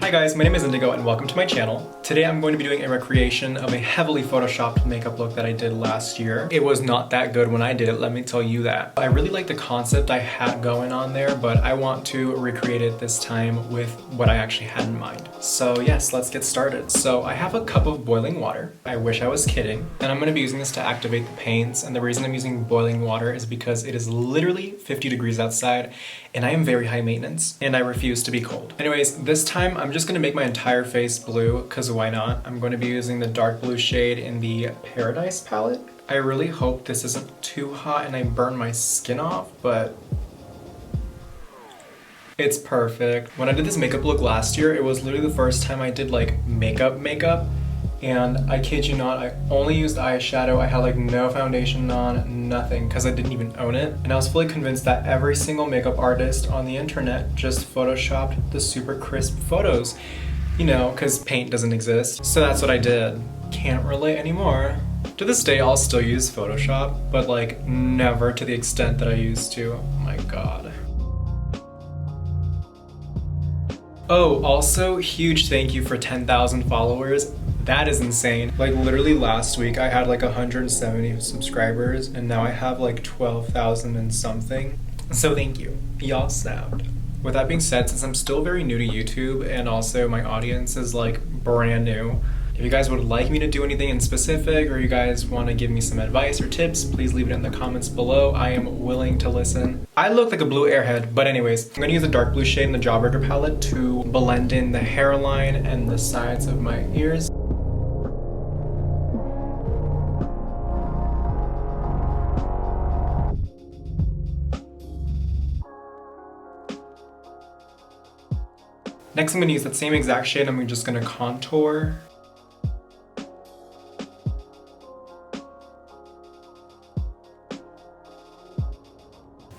Hi guys, my name is Indigo and welcome to my channel. Today I'm going to be doing a recreation of a heavily photoshopped makeup look that I did last year. It was not that good when I did it, let me tell you that. I really like the concept I had going on there, but I want to recreate it this time with what I actually had in mind. So yes, let's get started. So I have a cup of boiling water. I wish I was kidding. And I'm going to be using this to activate the paints. And the reason I'm using boiling water is because it is literally 50 degrees outside and I am very high maintenance and I refuse to be cold. Anyways, this time I'm just going to make my entire face blue because why not? I'm going to be using the dark blue shade in the Paradise palette. I really hope this isn't too hot and I burn my skin off, but it's perfect. When I did this makeup look last year, it was literally the first time I did like makeup, and I kid you not, I only used eyeshadow. I had like no foundation on, nothing, because I didn't even own it. And I was fully convinced that every single makeup artist on the internet just photoshopped the super crisp photos, you know, because paint doesn't exist. So that's what I did. Can't relate anymore. To this day, I'll still use Photoshop, but like never to the extent that I used to. Oh my god. Oh, also, huge thank you for 10,000 followers. That is insane. Like literally last week I had like 170 subscribers and now I have like 12,000 and something. So thank you. Y'all snapped. With that being said, since I'm still very new to YouTube and also my audience is like brand new, if you guys would like me to do anything in specific or you guys want to give me some advice or tips, please leave it in the comments below. I am willing to listen. I look like a blue airhead, but anyways, I'm going to use a dark blue shade in the Jawbreaker palette to blend in the hairline and the sides of my ears. Next I'm going to use that same exact shade and I'm just going to contour.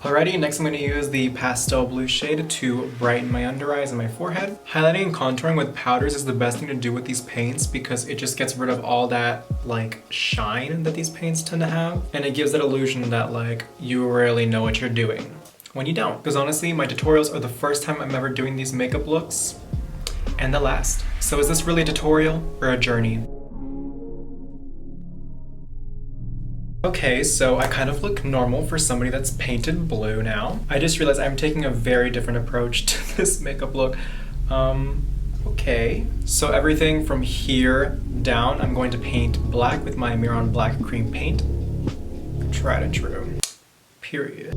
Alrighty, next I'm going to use the pastel blue shade to brighten my under eyes and my forehead. Highlighting and contouring with powders is the best thing to do with these paints because it just gets rid of all that like shine that these paints tend to have. And it gives that illusion that like you really know what you're doing when you don't. Because honestly, my tutorials are the first time I'm ever doing these makeup looks and the last. So is this really a tutorial or a journey? Okay, so I kind of look normal for somebody that's painted blue now. I just realized I'm taking a very different approach to this makeup look. Okay. So everything from here down, I'm going to paint black with my Miron Black Cream Paint. Tried and true. Period.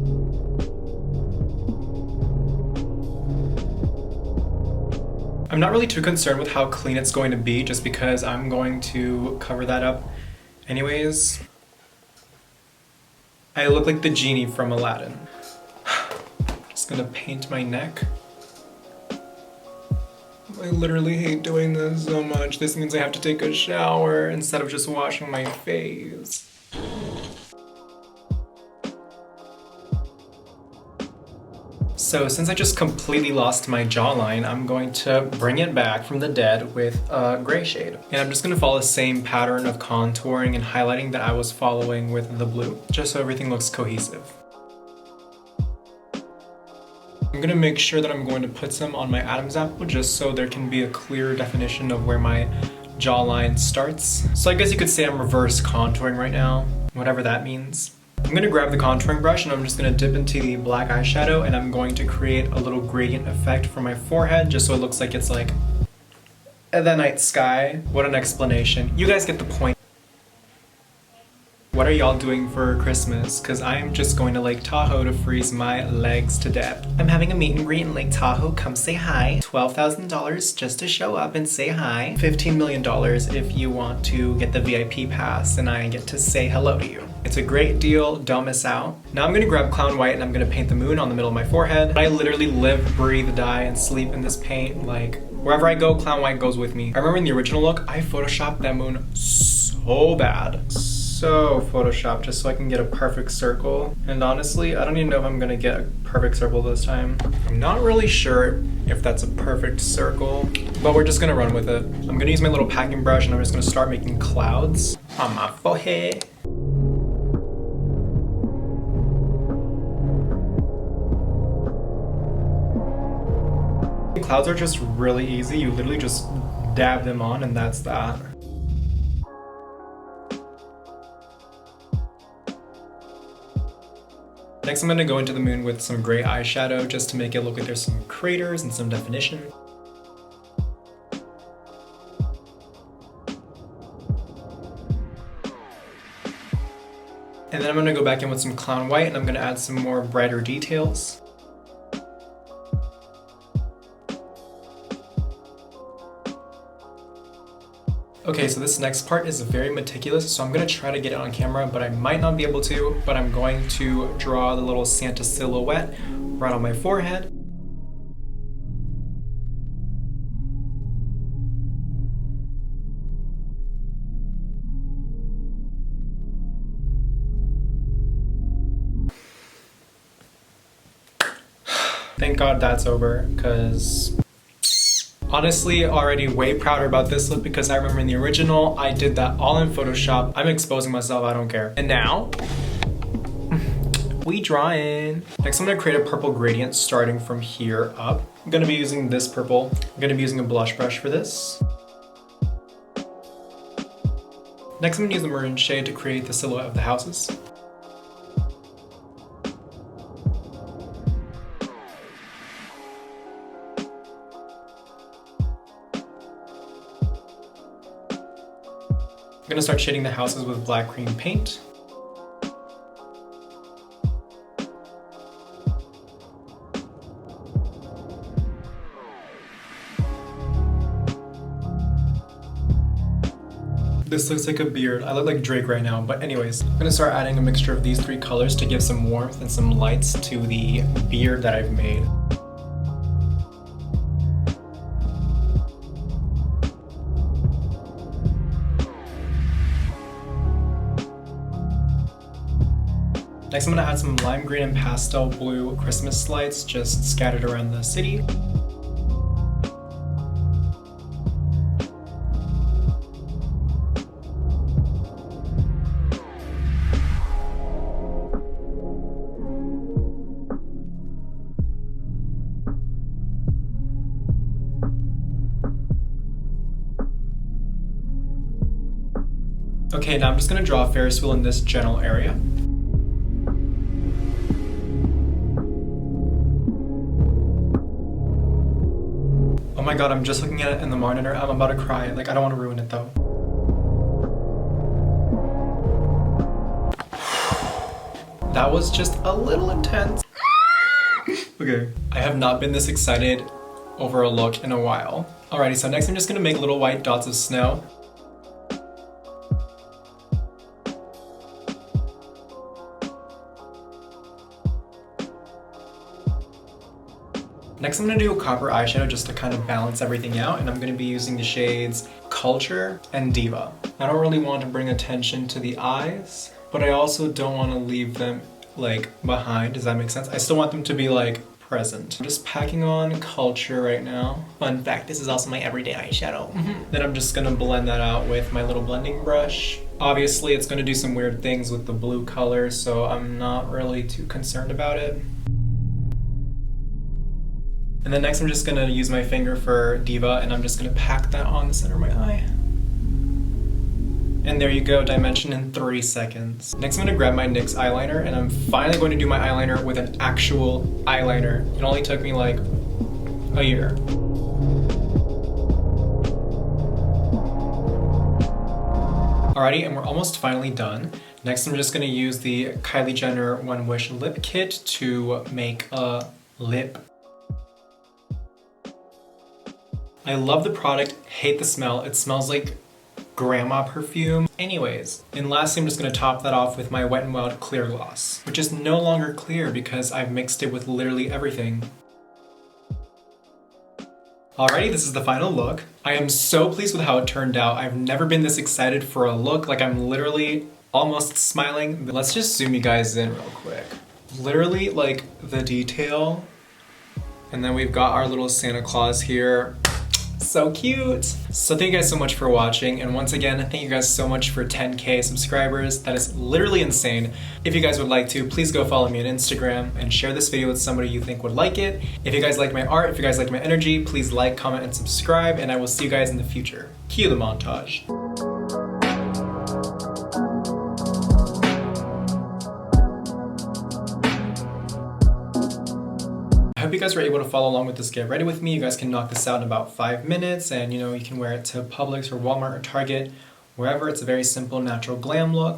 I'm not really too concerned with how clean it's going to be just because I'm going to cover that up anyways. I look like the genie from Aladdin. Just gonna paint my neck. I literally hate doing this so much. This means I have to take a shower instead of just washing my face. So since I just completely lost my jawline, I'm going to bring it back from the dead with a gray shade. And I'm just going to follow the same pattern of contouring and highlighting that I was following with the blue, just so everything looks cohesive. I'm going to make sure that I'm going to put some on my Adam's apple just so there can be a clear definition of where my jawline starts. So I guess you could say I'm reverse contouring right now, whatever that means. I'm going to grab the contouring brush and I'm just going to dip into the black eyeshadow and I'm going to create a little gradient effect for my forehead just so it looks like it's like the night sky. What an explanation. You guys get the point. What are y'all doing for Christmas? Because I am just going to Lake Tahoe to freeze my legs to death. I'm having a meet and greet in Lake Tahoe. Come say hi. $12,000 just to show up and say hi. $15 million if you want to get the VIP pass and I get to say hello to you. It's a great deal, don't miss out. Now I'm gonna grab Clown White and I'm gonna paint the moon on the middle of my forehead. I literally live, breathe, die, and sleep in this paint. Like, wherever I go, Clown White goes with me. I remember in the original look, I photoshopped that moon so bad. So photoshopped just so I can get a perfect circle. And honestly, I don't even know if I'm gonna get a perfect circle this time. I'm not really sure if that's a perfect circle, but we're just gonna run with it. I'm gonna use my little packing brush and I'm just gonna start making clouds on my forehead. clouds are just really easy. You literally just dab them on and that's that. Next, I'm gonna go into the moon with some gray eyeshadow just to make it look like there's some craters and some definition. And then I'm gonna go back in with some clown white and I'm gonna add some more brighter details. Okay, so this next part is very meticulous, so I'm gonna try to get it on camera, but I might not be able to, but I'm going to draw the little Santa silhouette right on my forehead. Thank God that's over, because honestly, already way prouder about this look because I remember in the original, I did that all in Photoshop. I'm exposing myself, I don't care. And now, we drawing. Next, I'm gonna create a purple gradient starting from here up. I'm gonna be using this purple. I'm gonna be using a blush brush for this. Next, I'm gonna use the maroon shade to create the silhouette of the houses. I'm gonna start shading the houses with black cream paint. This looks like a beard. I look like Drake right now, but anyways. I'm gonna start adding a mixture of these three colors to give some warmth and some lights to the beard that I've made. Next, I'm gonna add some lime green and pastel blue Christmas lights just scattered around the city. Okay, now I'm just gonna draw a Ferris wheel in this general area. Oh my god, I'm just looking at it in the monitor. I'm about to cry. Like, I don't want to ruin it though. That was just a little intense. Okay. I have not been this excited over a look in a while. Alrighty, so next I'm just gonna make little white dots of snow. Next, I'm gonna do a copper eyeshadow just to kind of balance everything out, and I'm gonna be using the shades Culture and Diva. I don't really want to bring attention to the eyes, but I also don't want to leave them like behind. Does that make sense? I still want them to be like present. I'm just packing on Culture right now. Fun fact, this is also my everyday eyeshadow. Then I'm just gonna blend that out with my little blending brush. Obviously, it's gonna do some weird things with the blue color, so I'm not really too concerned about it. And then next I'm just gonna use my finger for Diva and I'm just gonna pack that on the center of my eye. And there you go, dimension in 3 seconds. Next I'm gonna grab my NYX eyeliner and I'm finally going to do my eyeliner with an actual eyeliner. It only took me like a year. Alrighty, and we're almost finally done. Next I'm just gonna use the Kylie Jenner One Wish lip kit to make a lip. I love the product, hate the smell. It smells like grandma perfume. Anyways, and lastly, I'm just gonna top that off with my Wet n Wild clear gloss, which is no longer clear because I've mixed it with literally everything. Alrighty, this is the final look. I am so pleased with how it turned out. I've never been this excited for a look. Like, I'm literally almost smiling. Let's just zoom you guys in real quick. Literally, like, the detail. And then we've got our little Santa Claus here. So cute. So thank you guys so much for watching, and once again, thank you guys so much for 10K subscribers. That is literally insane. If you guys would like to, please go follow me on Instagram and share this video with somebody you think would like it. If you guys like my art, if you guys like my energy, please like, comment, and subscribe, and I will see you guys in the future. Cue the montage. I hope you guys were able to follow along with this get ready with me. You guys can knock this out in about 5 minutes, and you know, you can wear it to Publix or Walmart or Target, wherever. It's a very simple, natural glam look.